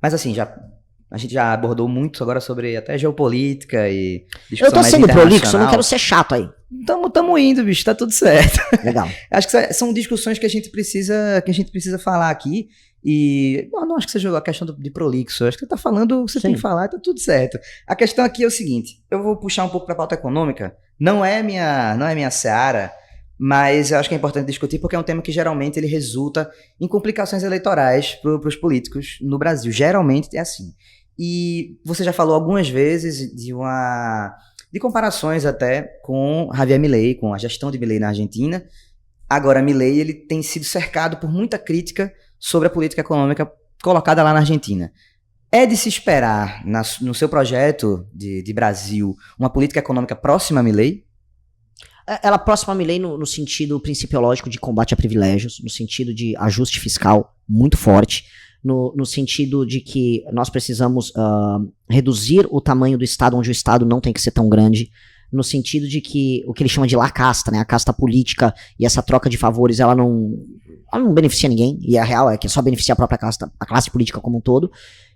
Mas assim, a gente já abordou muito agora sobre até geopolítica e Eu tô discussão mais sendo prolixo, eu não internacional. quero ser chato aí. Tamo indo, bicho, tá tudo certo. Legal. Acho que são discussões que a gente precisa falar aqui. E não acho que seja a questão de prolixo. Acho que você tá falando o que você tem que falar, tá tudo certo. A questão aqui é o seguinte: eu vou puxar um pouco pra pauta econômica. Não é minha seara, mas eu acho que é importante discutir porque é um tema que geralmente ele resulta em complicações eleitorais para os políticos no Brasil. Geralmente é assim. E você já falou algumas vezes de comparações até com Javier Milei, com a gestão de Milei na Argentina. Agora, Milei ele tem sido cercado por muita crítica sobre a política econômica colocada lá na Argentina. É de se esperar, no seu projeto de Brasil, uma política econômica próxima a Milei? Ela próxima a Milei no sentido principiológico de combate a privilégios, no sentido de ajuste fiscal muito forte, no sentido de que nós precisamos reduzir o tamanho do Estado, onde o Estado não tem que ser tão grande, no sentido de que o que ele chama de la casta, né, a casta política e essa troca de favores, ela não beneficia ninguém, e a real é que só beneficia a própria casta, a classe política como um todo.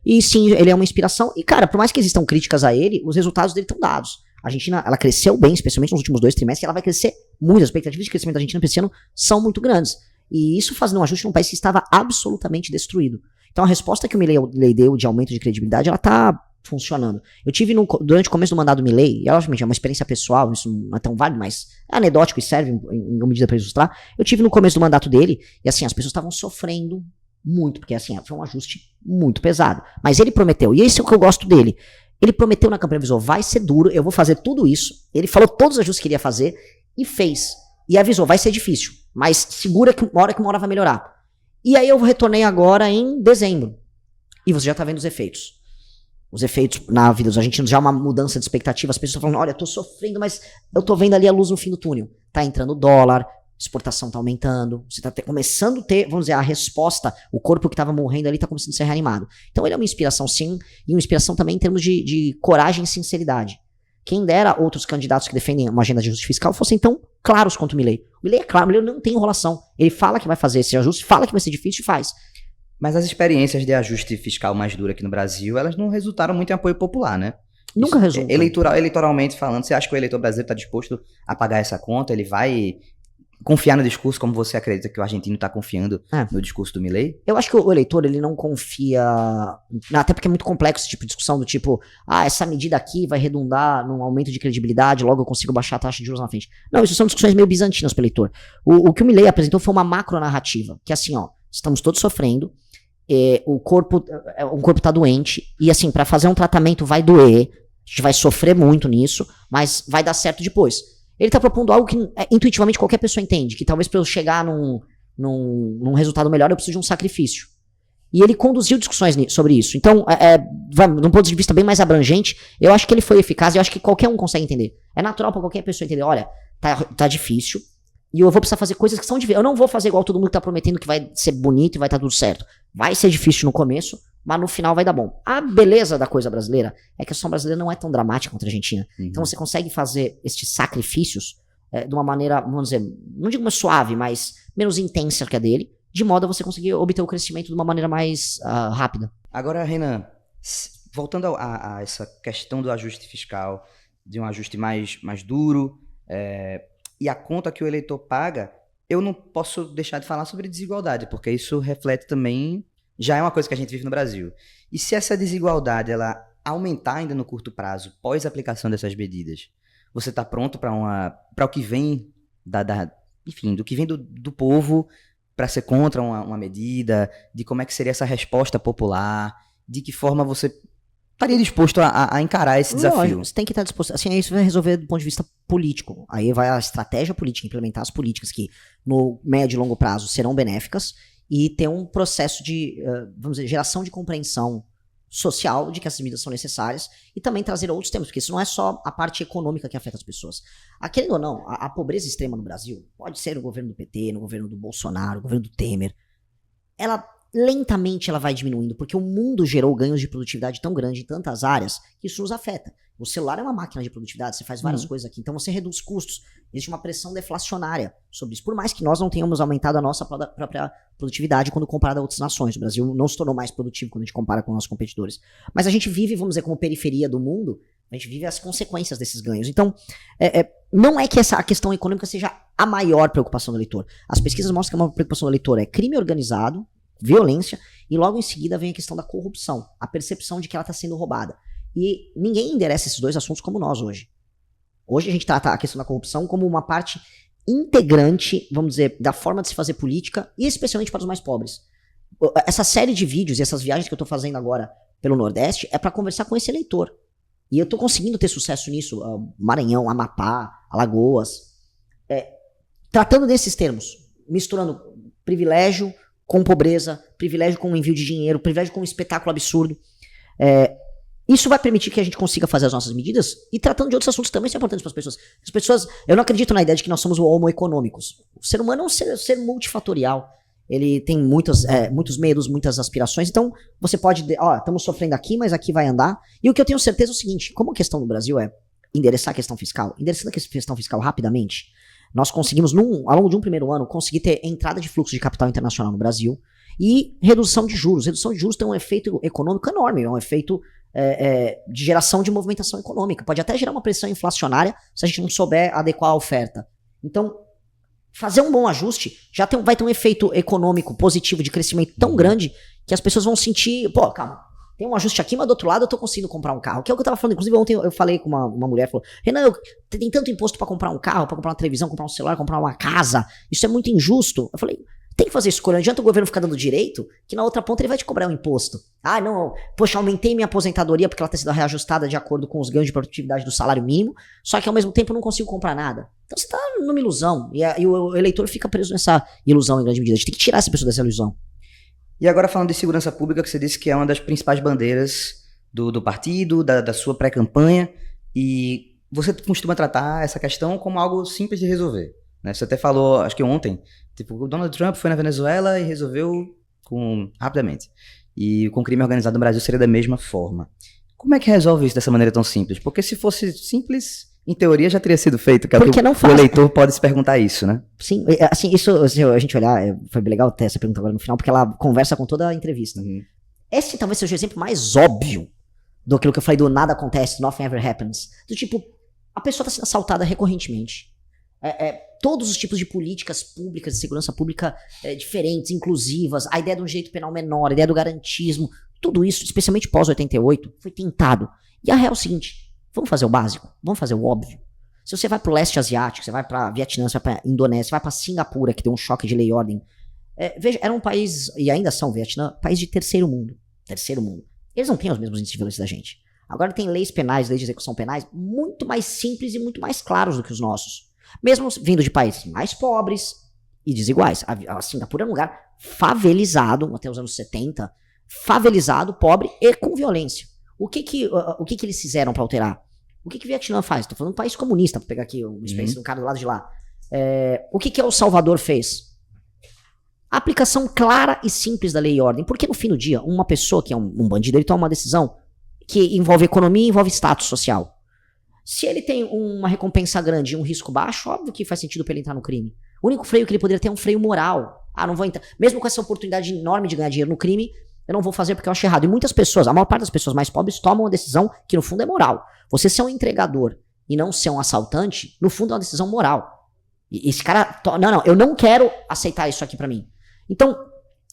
E sim, ele é uma inspiração, e cara, por mais que existam críticas a ele, os resultados dele estão dados. A Argentina, ela cresceu bem, especialmente nos últimos 2 trimestres, e ela vai crescer muito. As expectativas de crescimento da Argentina para esse ano são muito grandes. E isso fazendo um ajuste num país que estava absolutamente destruído. Então a resposta que o Milei deu de aumento de credibilidade, ela tá funcionando. Eu tive durante o começo do mandato do Milei, e obviamente é uma experiência pessoal, isso não é tão válido, mas é anedótico e serve em uma medida para ilustrar. Eu tive no começo do mandato dele, e assim, as pessoas estavam sofrendo muito, porque assim, foi um ajuste muito pesado. Mas ele prometeu, e esse é o que eu gosto dele. Ele prometeu na campanha, avisou, vai ser duro, eu vou fazer tudo isso. Ele falou todos os ajustes que iria fazer e fez. E avisou, vai ser difícil, mas segura que uma hora vai melhorar. E aí eu retornei agora em dezembro. E você já tá vendo os efeitos. Os efeitos na vida dos argentinos, já uma mudança de expectativa. As pessoas estão falando, olha, eu tô sofrendo, mas eu tô vendo ali a luz no fim do túnel. Tá entrando dólar, exportação tá aumentando, você tá começando a ter, vamos dizer, a resposta, o corpo que tava morrendo ali tá começando a ser reanimado. Então ele é uma inspiração sim, e uma inspiração também em termos de coragem e sinceridade. Quem dera outros candidatos que defendem uma agenda de ajuste fiscal fossem tão claros quanto o Milei. O Milei é claro, o Milei não tem enrolação. Ele fala que vai fazer esse ajuste, fala que vai ser difícil e faz. Mas as experiências de ajuste fiscal mais duro aqui no Brasil, elas não resultaram muito em apoio popular, né? Nunca resulta. Eleitoralmente falando, você acha que o eleitor brasileiro está disposto a pagar essa conta? Ele vai confiar no discurso como você acredita que o argentino está confiando no discurso do Milei? Eu acho que o eleitor, ele não confia, até porque é muito complexo esse tipo de discussão do tipo, essa medida aqui vai redundar num aumento de credibilidade, logo eu consigo baixar a taxa de juros na frente. Não, isso são discussões meio bizantinas pro eleitor. O que o Milei apresentou foi uma macronarrativa, que assim, estamos todos sofrendo, o corpo tá doente, e assim, para fazer um tratamento vai doer, a gente vai sofrer muito nisso, mas vai dar certo depois. Ele tá propondo algo que intuitivamente qualquer pessoa entende, que talvez para eu chegar num resultado melhor eu preciso de um sacrifício. E ele conduziu discussões sobre isso. Então, de um ponto de vista bem mais abrangente, eu acho que ele foi eficaz e eu acho que qualquer um consegue entender. É natural para qualquer pessoa entender, olha, tá difícil, e eu vou precisar fazer coisas que são difíceis. Eu não vou fazer igual todo mundo que tá prometendo que vai ser bonito e vai estar tudo certo. Vai ser difícil no começo, mas no final vai dar bom. A beleza da coisa brasileira é que a situação brasileira não é tão dramática contra a Argentina. Uhum. Então você consegue fazer estes sacrifícios de uma maneira, vamos dizer, não digo mais suave, mas menos intensa que a dele, de modo a você conseguir obter o crescimento de uma maneira mais rápida. Agora, Renan, voltando a essa questão do ajuste fiscal, de um ajuste mais duro, e a conta que o eleitor paga, eu não posso deixar de falar sobre desigualdade, porque isso reflete também, já é uma coisa que a gente vive no Brasil. E se essa desigualdade ela aumentar ainda no curto prazo, pós aplicação dessas medidas, você está pronto para o que vem enfim, do que vem do povo para ser contra uma medida, de como é que seria essa resposta popular, de que forma você estaria disposto a encarar esse desafio? Você tem que estar disposto. Assim, isso vai resolver do ponto de vista político. Aí vai a estratégia política, implementar as políticas que no médio e longo prazo serão benéficas e ter um processo de, vamos dizer, geração de compreensão social de que essas medidas são necessárias e também trazer outros temas, porque isso não é só a parte econômica que afeta as pessoas. Querendo ou não, a pobreza extrema no Brasil, pode ser no governo do PT, no governo do Bolsonaro, no governo do Temer, ela lentamente ela vai diminuindo, porque o mundo gerou ganhos de produtividade tão grande em tantas áreas que isso nos afeta. O celular é uma máquina de produtividade, você faz várias coisas aqui, então você reduz custos. Existe uma pressão deflacionária sobre isso, por mais que nós não tenhamos aumentado a nossa própria produtividade quando comparado a outras nações. O Brasil não se tornou mais produtivo quando a gente compara com nossos competidores. Mas a gente vive, vamos dizer, como periferia do mundo, a gente vive as consequências desses ganhos. Então, não é que a questão econômica seja a maior preocupação do eleitor. As pesquisas mostram que a maior preocupação do eleitor é crime organizado, violência, e logo em seguida vem a questão da corrupção, a percepção de que ela está sendo roubada. E ninguém endereça esses dois assuntos como nós hoje. Hoje a gente trata a questão da corrupção como uma parte integrante, vamos dizer, da forma de se fazer política, e especialmente para os mais pobres. Essa série de vídeos e essas viagens que eu estou fazendo agora pelo Nordeste é para conversar com esse eleitor. E eu estou conseguindo ter sucesso nisso, Maranhão, Amapá, Alagoas, tratando desses termos, misturando privilégio com pobreza, privilégio com envio de dinheiro, privilégio com um espetáculo absurdo. Isso vai permitir que a gente consiga fazer as nossas medidas e tratando de outros assuntos também são importantes para as pessoas. As pessoas, eu não acredito na ideia de que nós somos homo econômicos. O ser humano é um ser multifatorial. Ele tem muitos medos, muitas aspirações. Então, você pode... estamos sofrendo aqui, mas aqui vai andar. E o que eu tenho certeza é o seguinte, como a questão no Brasil é endereçar a questão fiscal, endereçando a questão fiscal rapidamente, nós conseguimos, ao longo de um primeiro ano, conseguir ter entrada de fluxo de capital internacional no Brasil e redução de juros. Redução de juros tem um efeito econômico enorme, é um efeito de geração de movimentação econômica. Pode até gerar uma pressão inflacionária se a gente não souber adequar a oferta. Então, fazer um bom ajuste vai ter um efeito econômico positivo de crescimento tão grande que as pessoas vão sentir, calma, tem um ajuste aqui, mas do outro lado eu tô conseguindo comprar um carro, que é o que eu tava falando. Inclusive ontem eu falei com uma mulher, falou, Renan, tem tanto imposto pra comprar um carro, pra comprar uma televisão, comprar um celular, comprar uma casa, isso é muito injusto. Eu falei, tem que fazer escolha, não adianta o governo ficar dando direito, que na outra ponta ele vai te cobrar um imposto. Não, poxa, aumentei minha aposentadoria porque ela tá sendo reajustada de acordo com os ganhos de produtividade do salário mínimo, só que ao mesmo tempo eu não consigo comprar nada. Então você tá numa ilusão, e o eleitor fica preso nessa ilusão em grande medida. A gente tem que tirar essa pessoa dessa ilusão. E agora falando de segurança pública, que você disse que é uma das principais bandeiras do partido, da sua pré-campanha, e você costuma tratar essa questão como algo simples de resolver, né? Você até falou, acho que ontem, o Donald Trump foi na Venezuela e resolveu rapidamente. E com o crime organizado no Brasil seria da mesma forma. Como é que resolve isso dessa maneira tão simples? Porque se fosse simples, em teoria já teria sido feito. Porque não faz. O eleitor pode se perguntar isso, né? Sim, assim, isso, se a gente olhar, foi bem legal ter essa pergunta agora no final, porque ela conversa com toda a entrevista. Esse talvez seja o exemplo mais óbvio do que eu falei do nada acontece, nothing ever happens. Do tipo, a pessoa está sendo assaltada recorrentemente. Todos os tipos de políticas públicas, de segurança pública diferentes, inclusivas, a ideia de um direito penal menor, a ideia do garantismo, tudo isso, especialmente pós-88, foi tentado. E a real é o seguinte, vamos fazer o básico, vamos fazer o óbvio. Se você vai pro leste asiático, você vai pra Vietnã, você vai pra Indonésia, você vai pra Singapura, que deu um choque de lei e ordem. Veja, era um país, e ainda são, Vietnã, país de terceiro mundo. Terceiro mundo. Eles não têm os mesmos índices de violência da gente. Agora tem leis penais, leis de execução penais, muito mais simples e muito mais claros do que os nossos. Mesmo vindo de países mais pobres e desiguais. A Singapura é um lugar favelizado, até os anos 70, favelizado, pobre e com violência. O que eles fizeram para alterar? O que o Vietnã faz? Estou falando de um país comunista, para pegar aqui uma experiência de um cara do lado de lá. O que El Salvador fez? A aplicação clara e simples da lei e ordem. Porque no fim do dia, uma pessoa que é um bandido, ele toma uma decisão que envolve economia e envolve status social. Se ele tem uma recompensa grande e um risco baixo, óbvio que faz sentido para ele entrar no crime. O único freio que ele poderia ter é um freio moral. Não vou entrar. Mesmo com essa oportunidade enorme de ganhar dinheiro no crime, eu não vou fazer porque eu acho errado. E muitas pessoas, a maior parte das pessoas mais pobres tomam uma decisão que no fundo é moral. Você ser um entregador e não ser um assaltante, no fundo é uma decisão moral. E esse cara, não, eu não quero aceitar isso aqui pra mim. Então,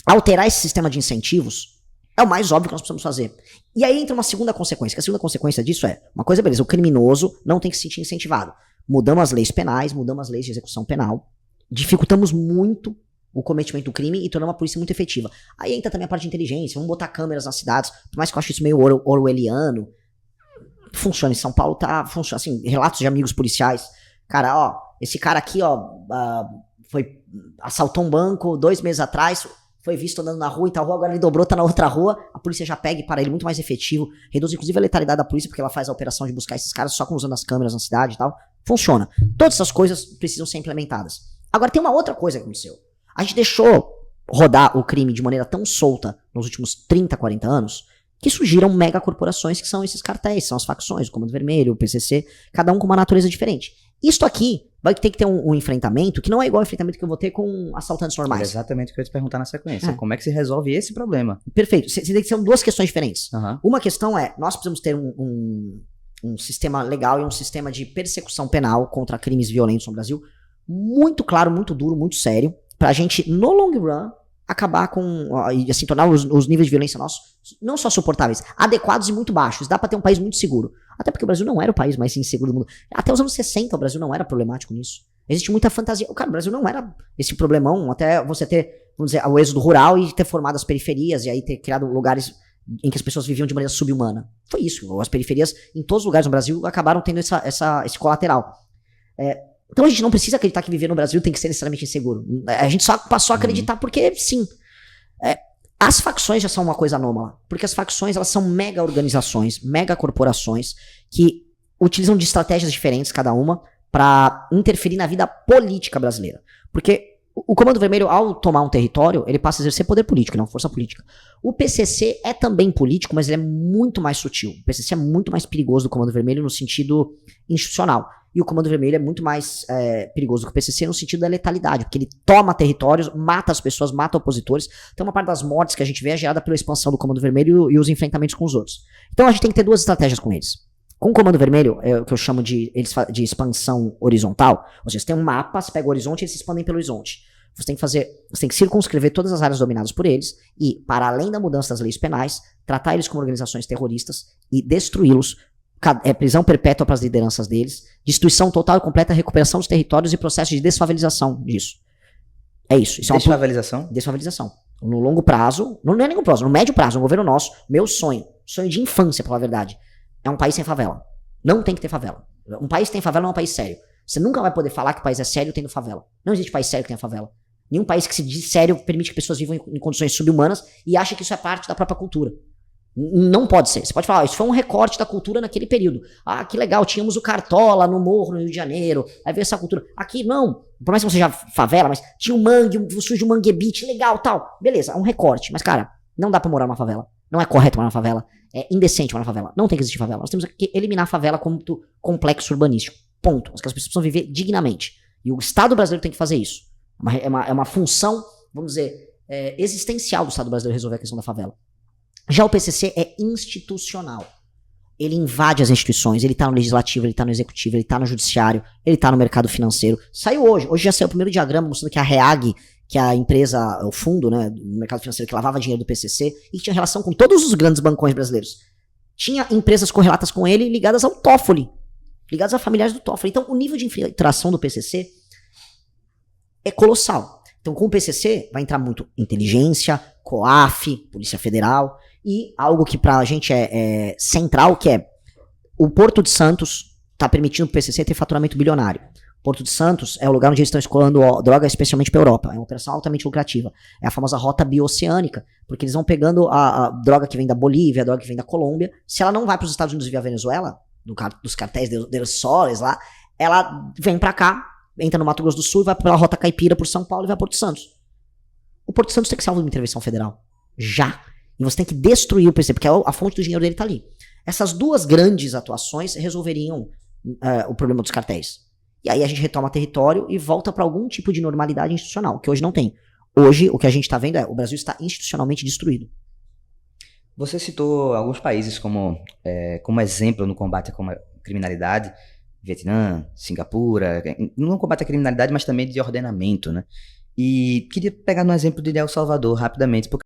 alterar esse sistema de incentivos é o mais óbvio que nós precisamos fazer. E aí entra uma segunda consequência, que a segunda consequência disso é, uma coisa, beleza, o criminoso não tem que se sentir incentivado. Mudamos as leis penais, mudamos as leis de execução penal, dificultamos muito o cometimento do crime e tornamos a polícia muito efetiva. Aí entra também a parte de inteligência, vamos botar câmeras nas cidades, por mais que eu ache isso meio orwelliano, funciona em São Paulo, funciona, assim, relatos de amigos policiais, cara, esse cara aqui, assaltou um banco 2 meses atrás, foi visto andando na rua em tal rua, agora ele dobrou, tá na outra rua, a polícia já pega e para ele muito mais efetivo, reduz inclusive a letalidade da polícia, porque ela faz a operação de buscar esses caras só usando as câmeras na cidade e tal, funciona. Todas essas coisas precisam ser implementadas. Agora tem uma outra coisa que aconteceu. A gente deixou rodar o crime de maneira tão solta nos últimos 30, 40 anos, que surgiram megacorporações que são esses cartéis, são as facções, o Comando Vermelho, o PCC, cada um com uma natureza diferente. Isto aqui vai ter que ter um enfrentamento que não é igual ao enfrentamento que eu vou ter com assaltantes normais. É exatamente o que eu ia te perguntar na sequência. Como é que se resolve esse problema? Perfeito. São duas questões diferentes. Uhum. Uma questão é, nós precisamos ter um sistema legal e um sistema de persecução penal contra crimes violentos no Brasil muito claro, muito duro, muito sério, pra gente, no long run, acabar com, e assim, tornar os níveis de violência nossos não só suportáveis, adequados e muito baixos. Dá pra ter um país muito seguro. Até porque o Brasil não era o país mais inseguro do mundo. Até os anos 60 o Brasil não era problemático nisso. Existe muita fantasia. Cara, o Brasil não era esse problemão, até você ter, vamos dizer, o êxodo rural e ter formado as periferias, e aí ter criado lugares em que as pessoas viviam de maneira subhumana. Foi isso. As periferias, em todos os lugares no Brasil, acabaram tendo esse colateral. Então a gente não precisa acreditar que viver no Brasil tem que ser necessariamente inseguro. A gente só passou a acreditar porque, sim. As facções já são uma coisa anômala. Porque as facções, elas são mega organizações, mega corporações, que utilizam de estratégias diferentes, cada uma, pra interferir na vida política brasileira. Porque o Comando Vermelho, ao tomar um território, ele passa a exercer poder político, não força política. O PCC é também político, mas ele é muito mais sutil. O PCC é muito mais perigoso do Comando Vermelho no sentido institucional. E o Comando Vermelho é muito mais perigoso do que o PCC no sentido da letalidade, porque ele toma territórios, mata as pessoas, mata opositores. Então uma parte das mortes que a gente vê é gerada pela expansão do Comando Vermelho e os enfrentamentos com os outros. Então a gente tem que ter duas estratégias com eles. Com o Comando Vermelho, é o que eu chamo de expansão horizontal. Ou seja, você tem um mapa, você pega o horizonte e eles se expandem pelo horizonte. Você tem que circunscrever todas as áreas dominadas por eles e, para além da mudança das leis penais, tratar eles como organizações terroristas e destruí-los. Prisão perpétua para as lideranças deles, destruição total e completa, recuperação dos territórios e processo de desfavelização disso. É isso. Desfavelização? Desfavelização. No longo prazo, não é nem no prazo, no médio prazo, no governo nosso, meu sonho de infância, pela verdade, é um país sem favela. Não tem que ter favela. Um país que tem favela não é um país sério. Você nunca vai poder falar que o país é sério tendo favela. Não existe país sério que tenha favela. Nenhum país que se diz sério permite que pessoas vivam em condições subhumanas e acha que isso é parte da própria cultura. Não pode ser. Você pode falar, isso foi um recorte da cultura naquele período. Ah, que legal, tínhamos o Cartola no morro, no Rio de Janeiro. Aí veio essa cultura. Aqui, não. Por mais que não seja favela, mas tinha um mangue, o sujo de um manguebite, legal, tal. Beleza, é um recorte. Mas, cara, não dá pra morar numa favela. Não é correto morar numa favela. É indecente morar numa favela. Não tem que existir favela. Nós temos que eliminar a favela como complexo urbanístico. Ponto. As pessoas precisam viver dignamente. E o Estado brasileiro tem que fazer isso. É uma função, vamos dizer, existencial do Estado brasileiro resolver a questão da favela. Já o PCC é institucional. Ele invade as instituições, ele tá no legislativo, ele tá no executivo, ele tá no judiciário, ele tá no mercado financeiro. Saiu hoje já saiu o primeiro diagrama mostrando que a REAG, que é a empresa, o fundo, né, do mercado financeiro que lavava dinheiro do PCC e que tinha relação com todos os grandes bancões brasileiros. Tinha empresas correlatas com ele ligadas ao Toffoli, ligadas a familiares do Toffoli. Então o nível de infiltração do PCC é colossal. Então com o PCC vai entrar muito inteligência, COAF, Polícia Federal e algo que pra gente é central, que é o Porto de Santos tá permitindo o PCC ter faturamento bilionário. Porto de Santos é o lugar onde eles estão escoando droga especialmente para a Europa. É uma operação altamente lucrativa. É a famosa rota bioceânica, porque eles vão pegando a droga que vem da Bolívia, a droga que vem da Colômbia. Se ela não vai para os Estados Unidos via Venezuela, dos cartéis deles Soles lá, ela vem para cá, entra no Mato Grosso do Sul, vai pela rota caipira por São Paulo e vai a Porto de Santos. O Porto de Santos tem que ser alvo de uma intervenção federal. Já. E você tem que destruir o PCC, porque a fonte do dinheiro dele tá ali. Essas duas grandes atuações resolveriam o problema dos cartéis. E aí a gente retoma território e volta para algum tipo de normalidade institucional, que hoje não tem. Hoje, o que a gente está vendo é o Brasil está institucionalmente destruído. Você citou alguns países como exemplo no combate à criminalidade, Vietnã, Singapura, no combate à criminalidade, mas também de ordenamento, né? E queria pegar no exemplo de El Salvador rapidamente, porque